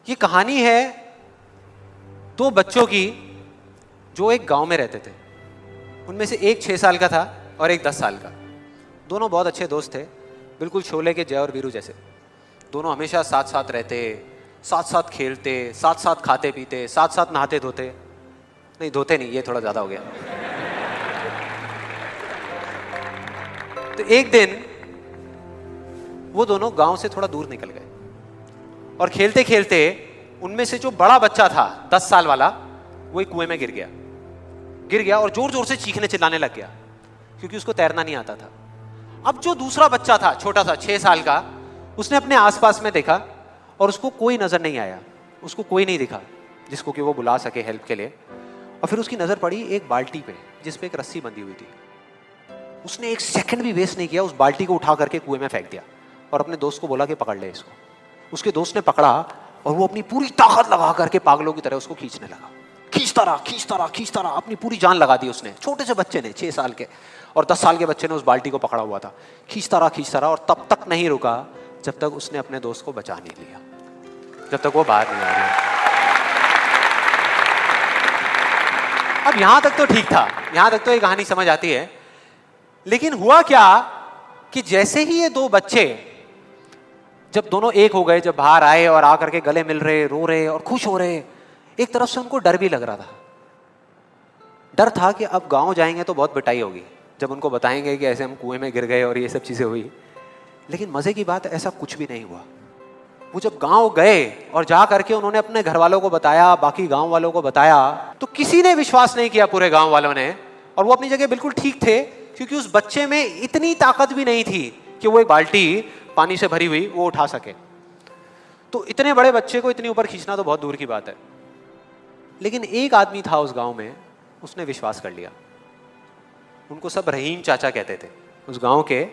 ये कहानी है दो बच्चों की जो एक गांव में रहते थे। उनमें से एक 6 साल का था और एक 10 साल का। दोनों बहुत अच्छे दोस्त थे, बिल्कुल शोले के जय और वीरू जैसे। दोनों हमेशा साथ साथ रहते, साथ साथ खेलते, साथ साथ खाते पीते, साथ साथ नहाते धोते। नहीं धोते नहीं, ये थोड़ा ज्यादा हो गया। तो एक दिन वो दोनों गांव से थोड़ा दूर निकल गए और खेलते खेलते उनमें से जो बड़ा बच्चा था 10 साल वाला, वो एक कुएं में गिर गया और जोर जोर से चीखने चिल्लाने लग गया क्योंकि उसको तैरना नहीं आता था। अब जो दूसरा बच्चा था छोटा सा 6 साल का, उसने अपने आसपास में देखा और उसको कोई नजर नहीं आया, उसको कोई नहीं दिखा जिसको कि वो बुला सके हेल्प के लिए। और फिर उसकी नजर पड़ी एक बाल्टी पे जिस पे एक रस्सी बंधी हुई थी। उसने एक सेकंड भी वेस्ट नहीं किया, उस बाल्टी को उठा करके कुएं में फेंक दिया और अपने दोस्त को बोला कि पकड़ ले इसको। उसके दोस्त ने पकड़ा और वो अपनी पूरी ताकत लगा करके पागलों की तरह उसको खींचने लगा। खींचता रहा, अपनी पूरी जान लगा दी उसने। छोटे से बच्चे ने, 6 साल के और 10 साल के बच्चे ने उस बाल्टी को पकड़ा हुआ था। खींचता रहा और तब तक नहीं रुका जब तक उसने अपने दोस्त को बचा नहीं लिया, जब तक वो बाहर नहीं आ गया। अब यहां तक तो ठीक था, यहां तक तो ये कहानी समझ आती है। लेकिन हुआ क्या कि जैसे ही ये दो बच्चे जब दोनों एक हो गए, जब बाहर आए और आकर के गले मिल रहे, रो रहे और खुश हो रहे, एक तरफ से उनको डर भी लग रहा था। डर था कि अब गांव जाएंगे तो बहुत पिटाई होगी जब उनको बताएंगे कि ऐसे हम कुएं में गिर गए और ये सब चीजें हुई। लेकिन मजे की बात, ऐसा कुछ भी नहीं हुआ। वो जब गांव गए और जा करके उन्होंने अपने घर वालों को बताया, बाकी गांव वालों को बताया, तो किसी ने विश्वास नहीं किया, पूरे गांव वालों ने। और वो अपनी जगह बिल्कुल ठीक थे क्योंकि उस बच्चे में इतनी ताकत भी नहीं थी कि वो एक बाल्टी पानी से भरी हुई वो उठा सके। तो इतने बड़े बच्चे को इतनी ऊपर खींचना तो बहुत दूर की बात है। लेकिन एक आदमी था उस गांव में, उसने विश्वास कर लिया। उनको सब रहीम चाचा कहते थे, उस गांव के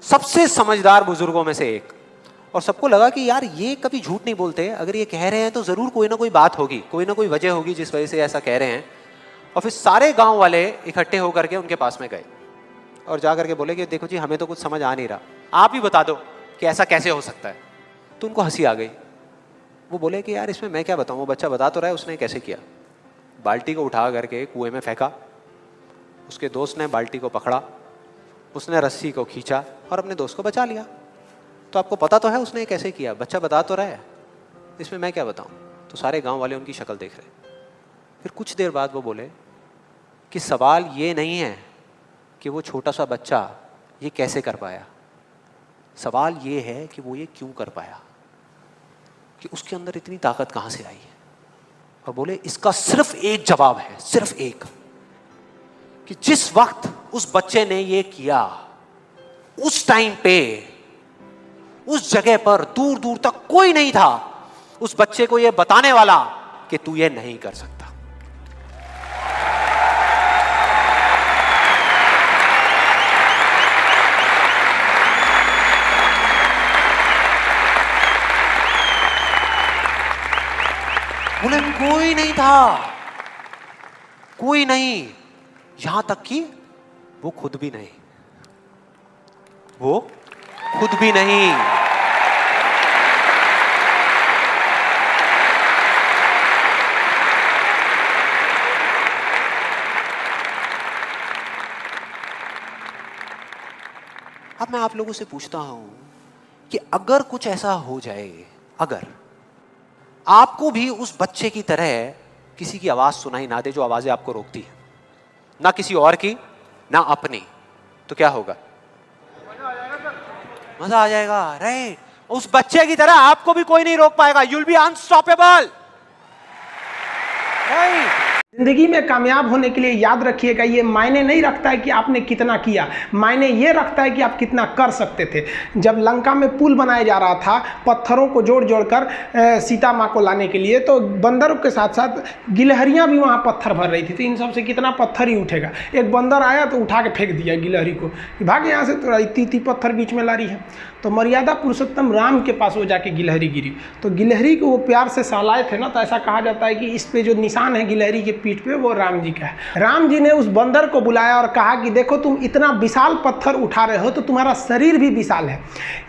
सबसे समझदार बुजुर्गों में से एक। और सबको लगा कि यार ये कभी झूठ नहीं बोलते, अगर ये कह रहे हैं तो जरूर कोई ना कोई बात होगी, कोई ना कोई वजह होगी जिस वजह से ऐसा कह रहे हैं। और फिर सारे गांव वाले इकट्ठे होकर के उनके पास में गए और जा करके बोले कि देखो जी, हमें तो कुछ समझ आ नहीं रहा, आप ही बता दो कि ऐसा कैसे हो सकता है। तो उनको हंसी आ गई। वो बोले कि यार इसमें मैं क्या बताऊं, वो बच्चा बता तो रहा है उसने कैसे किया। बाल्टी को उठा करके कुएं में फेंका, उसके दोस्त ने बाल्टी को पकड़ा, उसने रस्सी को खींचा और अपने दोस्त को बचा लिया। तो आपको पता तो है उसने कैसे किया, बच्चा बता तो रहा है, इसमें मैं क्या बताऊं। तो सारे गांव वाले उनकी शक्ल देख रहे। फिर कुछ देर बाद वो बोले कि सवाल ये नहीं है कि वो छोटा सा बच्चा ये कैसे कर पाया, सवाल ये है कि वो ये क्यों कर पाया, कि उसके अंदर इतनी ताकत कहां से आई है। और बोले इसका सिर्फ एक जवाब है, सिर्फ एक, कि जिस वक्त उस बच्चे ने ये किया, उस टाइम पे उस जगह पर दूर दूर तक कोई नहीं था उस बच्चे को ये बताने वाला कि तू ये नहीं कर सकता। बोले कोई नहीं था, कोई नहीं, यहां तक कि वो खुद भी नहीं, वो खुद भी नहीं। अब मैं आप लोगों से पूछता हूं कि अगर कुछ ऐसा हो जाए, अगर आपको भी उस बच्चे की तरह किसी की आवाज सुनाई ना दे जो आवाजें आपको रोकती है, ना किसी और की ना अपनी, तो क्या होगा? मजा आ जाएगा, राइट। उस बच्चे की तरह आपको भी कोई नहीं रोक पाएगा, you will be unstoppable, right. जिंदगी में कामयाब होने के लिए याद रखिएगा, ये मायने नहीं रखता है कि आपने कितना किया, मायने ये रखता है कि आप कितना कर सकते थे। जब लंका में पुल बनाया जा रहा था पत्थरों को जोड़ जोड़ कर सीता माँ को लाने के लिए, तो बंदरों के साथ साथ गिलहरियाँ भी वहाँ पत्थर भर रही थी। तो इन सब से कितना पत्थर ही उठेगा। एक बंदर आया तो उठा के फेंक दिया गिलहरी को, भाग यहाँ से, तो इतनी पत्थर बीच में ला रही है। तो मर्यादा पुरुषोत्तम राम के पास वो जाके गिलहरी गिरी। तो गिलहरी को वो प्यार से सहलाए थे ना, तो ऐसा कहा जाता है कि इस पे जो निशान है गिलहरी के पीठ पे वो राम जी का है। राम जी ने उस बंदर को बुलाया और कहा कि देखो तुम इतना विशाल पत्थर उठा रहे हो तो तुम्हारा शरीर भी विशाल है,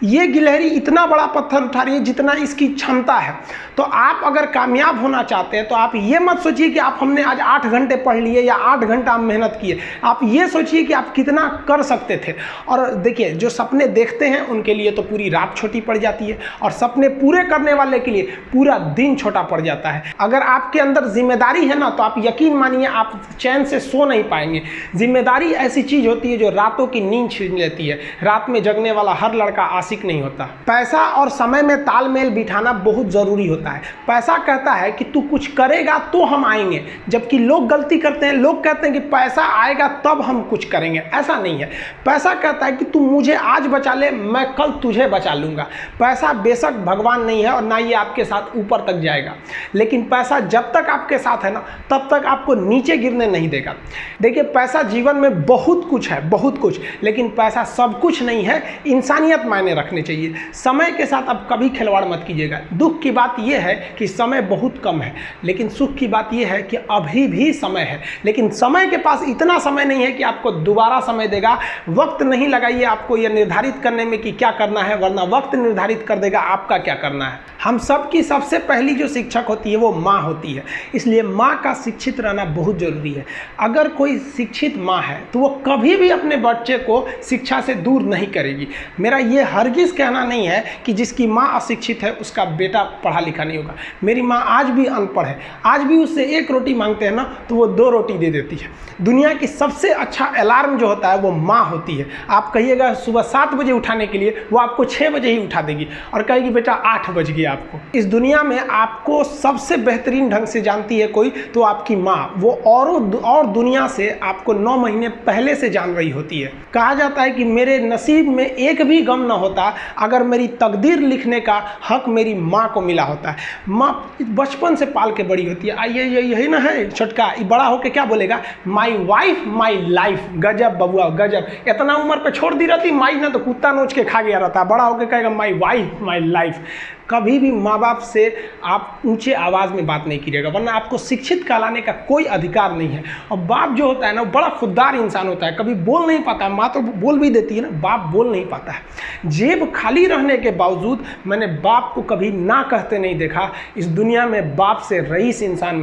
ये गिलहरी इतना बड़ा पत्थर उठा रही है जितना इसकी क्षमता है। तो आप अगर कामयाब होना चाहते हैं तो आप ये मत सोचिए कि आप हमने आज 8 घंटे पढ़ लिए या 8 घंटा हम मेहनत किए, आप ये सोचिए कि आप कितना कर सकते थे। और देखिए जो सपने देखते हैं उनके लिए तो पूरी रात छोटी पड़ जाती है, और सपने पूरे करने वाले के लिए पूरा दिन छोटा पड़ जाता है। अगर आपके अंदर जिम्मेदारी है ना, तो आप यकीन मानिए आप चैन से सो नहीं पाएंगे। जिम्मेदारी ऐसी चीज होती है जो रातों की नींद छीन लेती है। रात में जगने वाला हर लड़का आशिक नहीं होता। पैसा और समय में तालमेल बिठाना बहुत जरूरी होता है। पैसा कहता है कि तू कुछ करेगा तो हम आएंगे, जबकि लोग गलती करते हैं, लोग कहते हैं कि पैसा आएगा तब हम कुछ करेंगे। ऐसा नहीं है। पैसा कहता है कि तू मुझे आज बचा ले, मैं कल तुझे बचा लूंगा। पैसा बेशक भगवान नहीं है और ना ये आपके साथ ऊपर तक जाएगा, लेकिन पैसा जब तक आपके साथ है ना तब तक आपको नीचे गिरने नहीं देगा। देखिए पैसा जीवन में बहुत कुछ है, बहुत कुछ, लेकिन पैसा सब कुछ नहीं है। इंसानियत मायने रखने चाहिए। समय के साथ आप कभी खिलवाड़ मत कीजिएगा। दुख की बात यह है कि समय बहुत कम है, लेकिन सुख की बात यह है कि अभी भी समय है, लेकिन समय के पास इतना समय नहीं है कि आपको दोबारा समय देगा। वक्त नहीं लगाइए आपको यह निर्धारित करने में कि क्या करना है, वरना वक्त निर्धारित कर देगा आपका क्या करना है। हम सब की सबसे पहली जो शिक्षक होती है वो माँ होती है, इसलिए माँ का शिक्षित रहना बहुत जरूरी है। अगर कोई शिक्षित माँ है तो वो कभी भी अपने बच्चे को शिक्षा से दूर नहीं करेगी। मेरा ये हरगिज़ कहना नहीं है कि जिसकी माँ अशिक्षित है उसका बेटा पढ़ा लिखा नहीं होगा। मेरी माँ आज भी अनपढ़ है, आज भी उससे 1 रोटी मांगते हैं ना तो वो 2 रोटी दे देती है। दुनिया की सबसे अच्छा अलार्म जो होता है वो माँ होती है। आप कहिएगा सुबह 7 बजे उठाने के लिए, वो आपको 6 बजे ही उठा देगी और कहेगी बेटा 8 बज गया। आपको इस दुनिया में आपको सबसे बेहतरीन ढंग से जानती है कोई तो आपकी माँ। वो और दुनिया से आपको 9 महीने पहले से जान रही होती है। कहा जाता है कि मेरे नसीब में एक भी गम न होता अगर मेरी तकदीर लिखने का हक मेरी माँ को मिला होता है। माँ बचपन से पाल के बड़ी होती है। आइए यही ना है छोटका, बड़ा होके क्या बोलेगा, माई वाइफ माई लाइफ। गजब बबुआ गजब, इतना उम्र पे छोड़ दी रहती माई ना तो कुत्ता नोच के खा गया रहता, बड़ा होके कहेगा माई वाइफ माई लाइफ। कभी भी माँ बाप से आप ऊंचे आवाज़ में बात नहीं कीजिएगा, वरना आपको शिक्षित कहलाने का कोई अधिकार नहीं है। और बाप जो होता है ना बड़ा खुददार इंसान होता है, कभी बोल नहीं पाता है। माँ तो बोल भी देती है ना, बाप बोल नहीं पाता है। जेब खाली रहने के बावजूद मैंने बाप को कभी ना कहते नहीं देखा। इस दुनिया में बाप से रईस इंसान